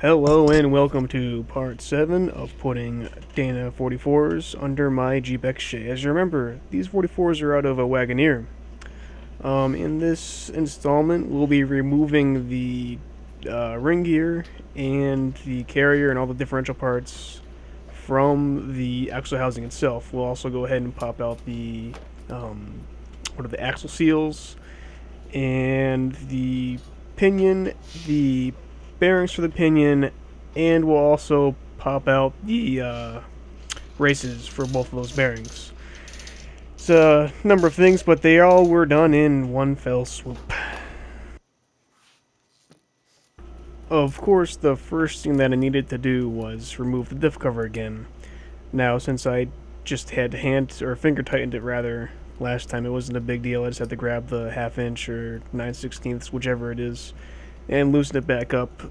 Hello and welcome to part 7 of putting Dana 44s under my Jeep XJ. As you remember, these 44s are out of a Wagoneer. In this installment, we'll be removing the ring gear and the carrier and all the differential parts from the axle housing itself. We'll also go ahead and pop out the the axle seals and the pinion, the bearings for the pinion, and we'll also pop out the races for both of those bearings. It's a number of things, but they all were done in one fell swoop. Of course, the first thing that I needed to do was remove the diff cover again. Now, since I just had hand or finger tightened it rather last time, it wasn't a big deal. I just had to grab the 1/2 inch or 9/16, whichever it is, and loosen it back up.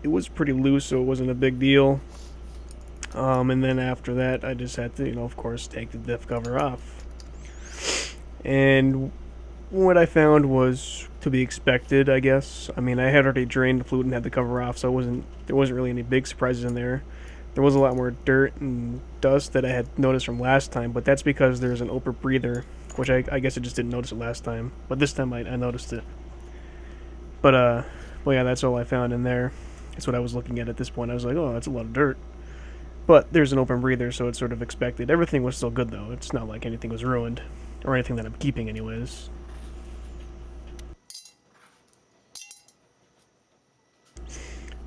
It was pretty loose, so it wasn't a big deal. And then after that, I just had to, of course, take the diff cover off. And what I found was to be expected, I guess. I mean, I had already drained the fluid and had the cover off, so there wasn't really any big surprises in there. There was a lot more dirt and dust that I had noticed from last time, but that's because there's an open breather, which I guess I just didn't notice it last time. But this time I noticed it. But well, yeah, that's all I found in there. That's what I was looking at this point. I was like, oh, that's a lot of dirt. But there's an open breather, so it's sort of expected. Everything was still good, though. It's not like anything was ruined. Or anything that I'm keeping, anyways.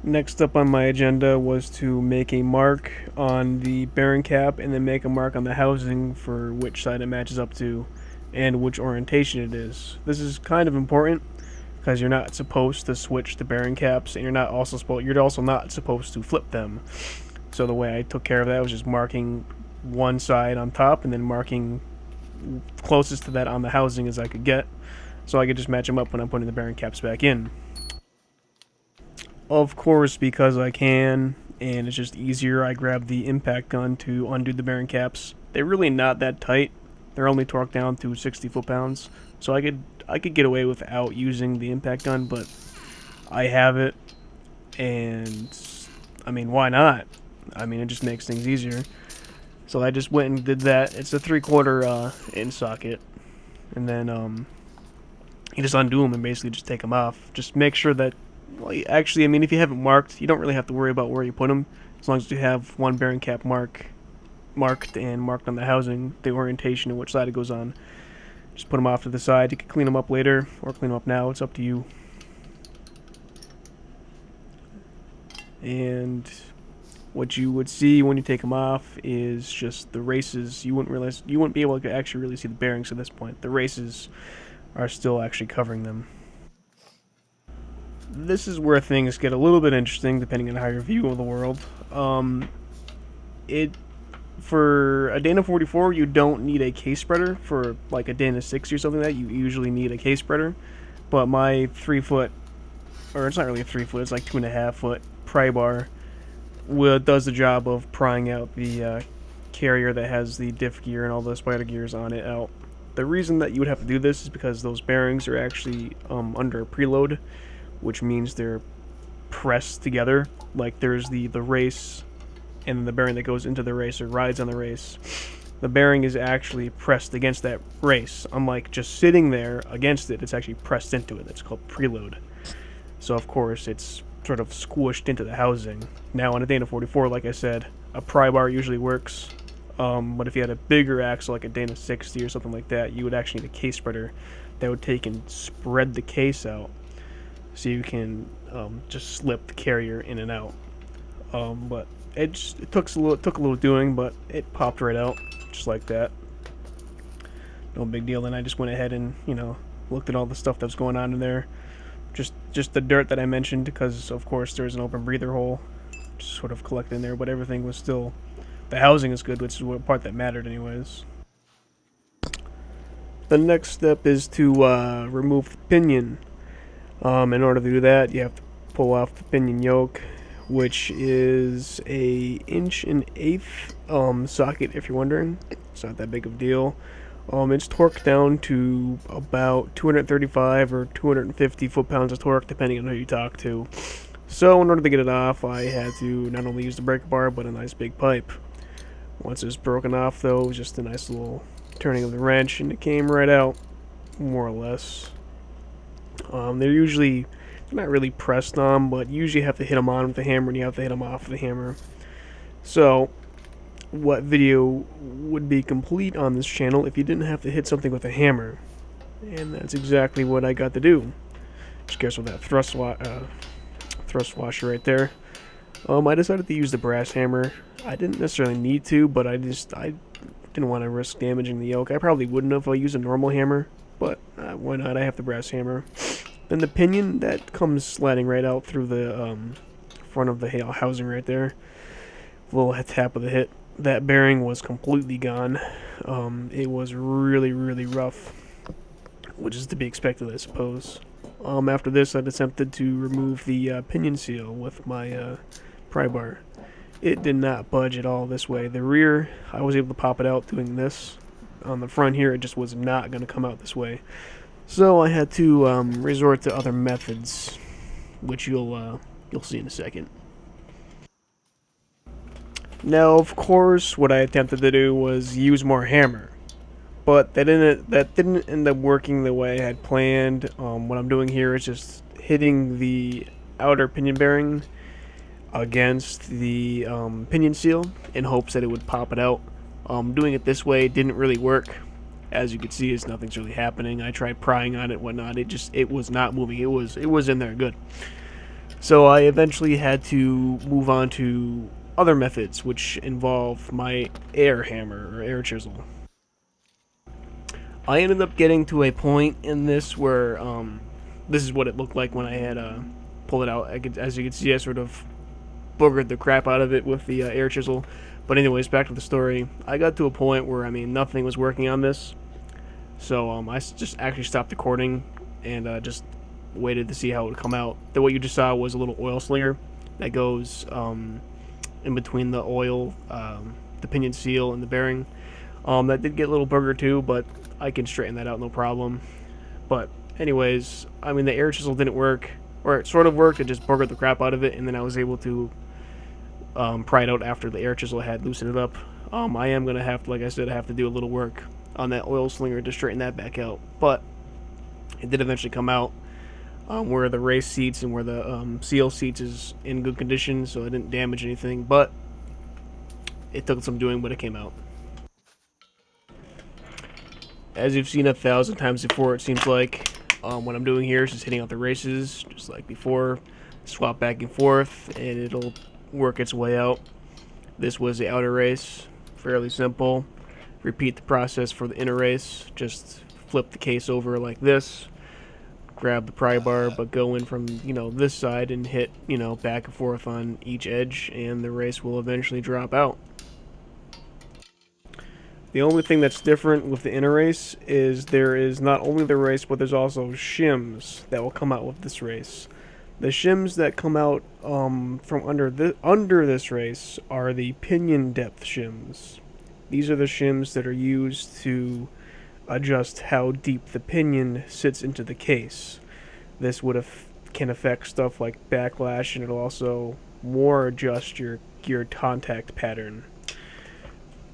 Next up on my agenda was to make a mark on the bearing cap and then make a mark on the housing for which side it matches up to and which orientation it is. This is kind of important because you're not supposed to switch the bearing caps, and you're also not supposed to flip them. So the way I took care of that was just marking one side on top and then marking closest to that on the housing as I could get, so I could just match them up when I'm putting the bearing caps back in. Of course, because I can, and it's just easier, I grabbed the impact gun to undo the bearing caps. They're really not that tight. They're only torqued down to 60 foot-pounds, so I could get away without using the impact gun, but I have it, and I mean, why not? I mean, it just makes things easier. So I just went and did that. It's a 3/4 in socket, and then you just undo them and basically just take them off. Just make sure that, well, actually, I mean, if you haven't marked, you don't really have to worry about where you put them, as long as you have one bearing cap marked on the housing, the orientation and which side it goes on. Just put them off to the side. You can clean them up later or clean them up now. It's up to you. And what you would see when you take them off is just the races. You wouldn't be able to actually really see the bearings at this point. The races are still actually covering them. This is where things get a little bit interesting, depending on how your view of the world. For a Dana 44, you don't need a case spreader. For like a Dana 60 or something like that, you usually need a case spreader. But my 3-foot, or it's not really a 3-foot, it's like 2.5-foot pry bar does the job of prying out the carrier that has the diff gear and all the spider gears on it out. The reason that you would have to do this is because those bearings are actually under a preload, which means they're pressed together. Like there's the race and then the bearing that goes into the race or rides on the race. The bearing is actually pressed against that race. Unlike just sitting there against it, it's actually pressed into it. That's called preload. So of course it's sort of squished into the housing. Now on a Dana 44, like I said, a pry bar usually works. But if you had a bigger axle like a Dana 60 or something like that, you would actually need a case spreader that would take and spread the case out so you can just slip the carrier in and out. But it took a little doing, but it popped right out just like that. No big deal. Then I just went ahead and looked at all the stuff that was going on in there. Just the dirt that I mentioned, because of course there's an open breather hole, just sort of collected in there. But everything was still, the housing is good, which is what part that mattered anyways. The next step is to remove the pinion. In order to do that, you have to pull off the pinion yoke, which is a 1.1/8" socket, if you're wondering. It's not that big of a deal. It's torqued down to about 235 or 250 foot-pounds of torque, depending on who you talk to. So in order to get it off, I had to not only use the breaker bar, but a nice big pipe. Once it was broken off, though, it was just a nice little turning of the wrench, and it came right out, more or less. They're usually not really pressed on, but you usually have to hit them on with the hammer, and you have to hit them off with the hammer. So, what video would be complete on this channel if you didn't have to hit something with a hammer? And that's exactly what I got to do. Just guess with that thrust washer right there. I decided to use the brass hammer. I didn't necessarily need to, but I didn't want to risk damaging the yoke. I probably wouldn't have if I used a normal hammer, but why not? I have the brass hammer. Then the pinion, that comes sliding right out through the front of the housing right there. Little tap of the hit. That bearing was completely gone. It was really, really rough, which is to be expected, I suppose. After this, I attempted to remove the pinion seal with my pry bar. It did not budge at all this way. The rear, I was able to pop it out doing this. On the front here, it just was not going to come out this way. So I had to resort to other methods, which you'll see in a second. Now, of course, what I attempted to do was use more hammer, but that didn't end up working the way I had planned. What I'm doing here is just hitting the outer pinion bearing against the pinion seal in hopes that it would pop it out. Doing it this way didn't really work. As you can see, nothing's really happening. I tried prying on it, whatnot. It was not moving. It was in there good. So I eventually had to move on to other methods, which involve my air hammer or air chisel. I ended up getting to a point in this where this is what it looked like when I had pulled it out. As you can see, I sort of boogered the crap out of it with the air chisel. But anyways, back to the story. I got to a point where, nothing was working on this. So I just actually stopped recording and just waited to see how it would come out. Then what you just saw was a little oil slinger that goes in between the oil, the pinion seal, and the bearing. That did get a little booger too, but I can straighten that out no problem. But anyways, the air chisel didn't work, or it sort of worked. It just boogered the crap out of it, and then I was able to pry it out after the air chisel had loosened it up. I am going to have to, like I said, I have to do a little work on that oil slinger to straighten that back out. But it did eventually come out where the race seats and where the seal seats is in good condition, so it didn't damage anything. But it took some doing, but it came out. As you've seen 1,000 times before, it seems like what I'm doing here is just hitting out the races, just like before. Swap back and forth, and it'll work its way out. This was the outer race, fairly simple. Repeat the process for the inner race. Just flip the case over like this, grab the pry bar, but go in from this side and hit back and forth on each edge, and the race will eventually drop out. The only thing that's different with the inner race is there is not only the race, but there's also shims that will come out with this race. The shims that come out from under this race are the pinion depth shims. These are the shims that are used to adjust how deep the pinion sits into the case. This can affect stuff like backlash, and it'll also more adjust your contact pattern.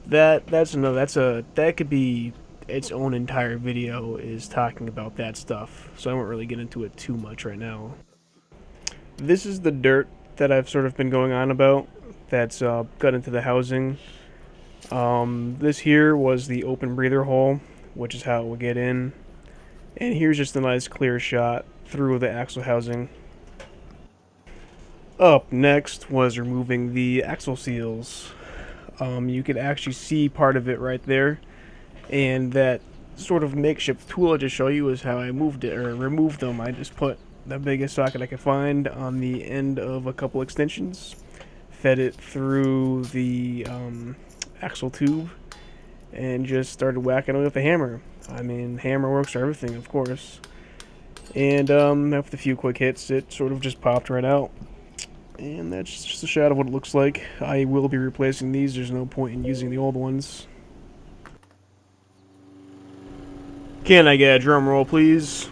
That could be its own entire video, is talking about that stuff. So I won't really get into it too much right now. This is the dirt that I've sort of been going on about that's got into the housing. This here was the open breather hole, which is how it would get in. And here's just a nice clear shot through the axle housing. Up next was removing the axle seals. You could actually see part of it right there. And that sort of makeshift tool I just showed you is how I removed them. I just put the biggest socket I could find on the end of a couple extensions, fed it through the axle tube, and just started whacking it with a hammer. Hammer works for everything, of course. And after a few quick hits, it sort of just popped right out. And that's just a shot of what it looks like. I will be replacing these. There's no point in using the old ones. Can I get a drum roll, please?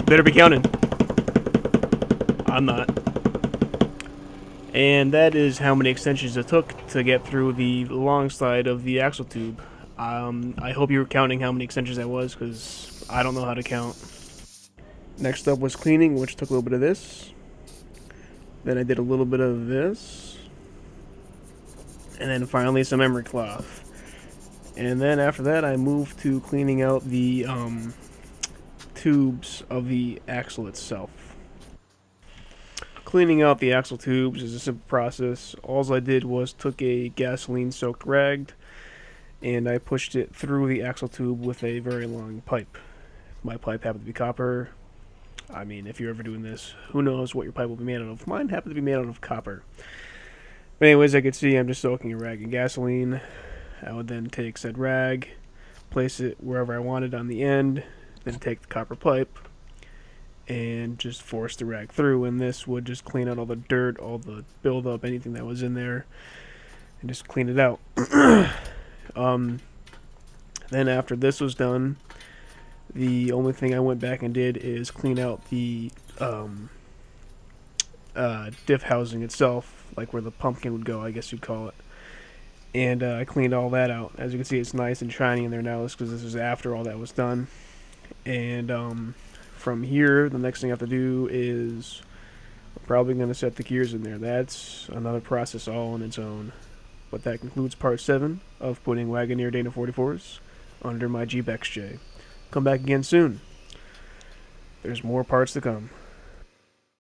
Better be counting. I'm not. And that is how many extensions it took to get through the long side of the axle tube. I hope you were counting how many extensions that was, because I don't know how to count. Next up was cleaning, which took a little bit of this. Then I did a little bit of this. And then finally some emery cloth. And then after that I moved to cleaning out the tubes of the axle itself. Cleaning out the axle tubes is a simple process. All I did was took a gasoline soaked rag and I pushed it through the axle tube with a very long pipe. My pipe happened to be copper. I mean, if you're ever doing this, who knows what your pipe will be made out of. Mine happened to be made out of copper. But anyways, I could see I'm just soaking a rag in gasoline. I would then take said rag, place it wherever I wanted on the end, then take the copper pipe, and just force the rag through, and this would just clean out all the dirt, all the buildup, anything that was in there, and just clean it out. Then after this was done, the only thing I went back and did is clean out the diff housing itself, like where the pumpkin would go, I guess you'd call it. And I cleaned all that out. As you can see, it's nice and shiny in there now, because this is after all that was done. And from here, the next thing I have to do is I'm probably going to set the gears in there. That's another process all on its own. But that concludes part 7 of putting Wagoneer Dana 44s under my Jeep XJ. Come back again soon. There's more parts to come.